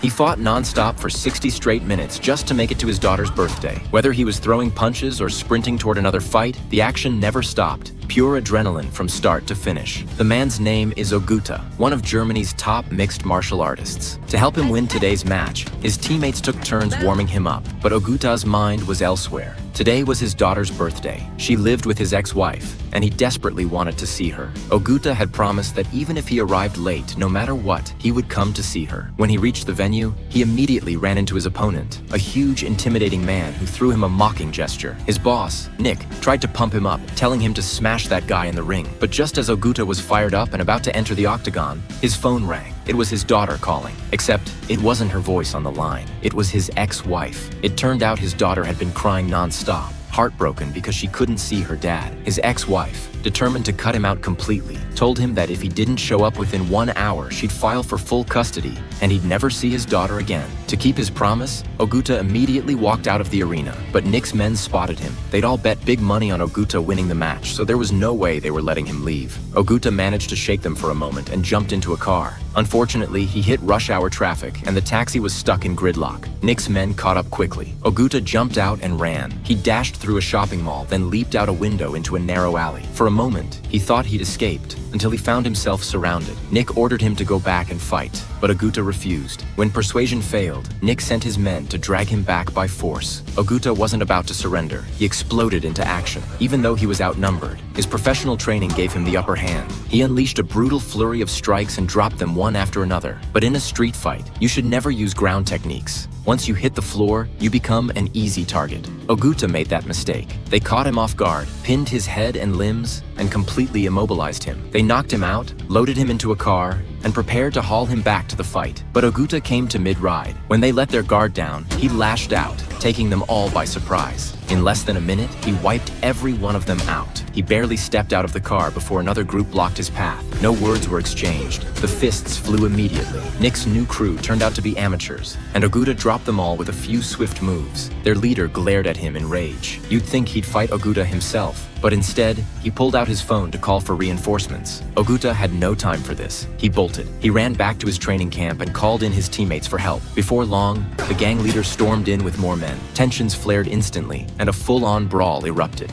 He fought nonstop for 60 straight minutes just to make it to his daughter's birthday. Whether he was throwing punches or sprinting toward another fight, the action never stopped. Pure adrenaline from start to finish. The man's name is Oguta, one of Germany's top mixed martial artists. To help him win today's match, his teammates took turns warming him up, but Oguta's mind was elsewhere. Today was his daughter's birthday. She lived with his ex-wife, and he desperately wanted to see her. Oguta had promised that even if he arrived late, no matter what, he would come to see her. When he reached the venue, he immediately ran into his opponent, a huge, intimidating man who threw him a mocking gesture. His boss, Nick, tried to pump him up, telling him to smash that guy in the ring. But just as Oguta was fired up and about to enter the octagon, his phone rang. It was his daughter calling, except it wasn't her voice on the line. It was his ex-wife. It turned out his daughter had been crying nonstop, heartbroken because she couldn't see her dad. His ex-wife, determined to cut him out completely, told him that if he didn't show up within 1 hour, she'd file for full custody and he'd never see his daughter again. To keep his promise, Oguta immediately walked out of the arena, but Nick's men spotted him. They'd all bet big money on Oguta winning the match, so there was no way they were letting him leave. Oguta managed to shake them for a moment and jumped into a car. Unfortunately, he hit rush hour traffic and the taxi was stuck in gridlock. Nick's men caught up quickly. Oguta jumped out and ran. He dashed through a shopping mall, then leaped out a window into a narrow alley. For a moment, he thought he'd escaped, until he found himself surrounded. Nick ordered him to go back and fight, but Oguta refused. When persuasion failed, Nick sent his men to drag him back by force. Oguta wasn't about to surrender. He exploded into action. Even though he was outnumbered, his professional training gave him the upper hand. He unleashed a brutal flurry of strikes and dropped them one after another. But in a street fight, you should never use ground techniques. Once you hit the floor, you become an easy target. Oguta made that mistake. They caught him off guard, pinned his head and limbs, and completely immobilized him. They knocked him out, loaded him into a car, and prepared to haul him back to the fight. But Oguta came to mid-ride. When they let their guard down, he lashed out, taking them all by surprise. In less than a minute, he wiped every one of them out. He barely stepped out of the car before another group blocked his path. No words were exchanged. The fists flew immediately. Nick's new crew turned out to be amateurs, and Oguta dropped them all with a few swift moves. Their leader glared at him in rage. You'd think he'd fight Oguta himself, but instead, he pulled out his phone to call for reinforcements. Oguta had no time for this. He bolted. He ran back to his training camp and called in his teammates for help. Before long, the gang leader stormed in with more men. Tensions flared instantly, and a full-on brawl erupted.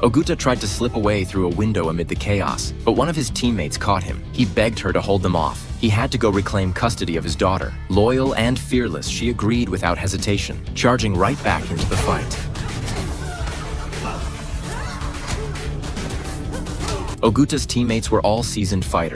Oguta tried to slip away through a window amid the chaos, but one of his teammates caught him. He begged her to hold them off. He had to go reclaim custody of his daughter. Loyal and fearless, she agreed without hesitation, charging right back into the fight. Oguta's teammates were all seasoned fighters.